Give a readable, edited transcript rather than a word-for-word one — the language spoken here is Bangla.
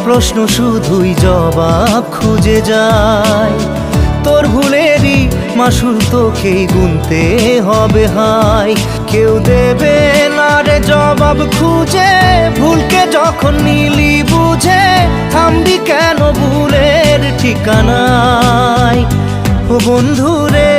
প্রশ্ন শুধুই জবাব খুঁজে যায়। তোর ভুলেরই মাসুল তোকেই গুনতে হবে হাই। কেউ দেবে না রে জবাব খুঁজে, ভুলকে যখন নিলি বুঝে থামবি কেন ভুলের ঠিকানায়। ও বন্ধু রে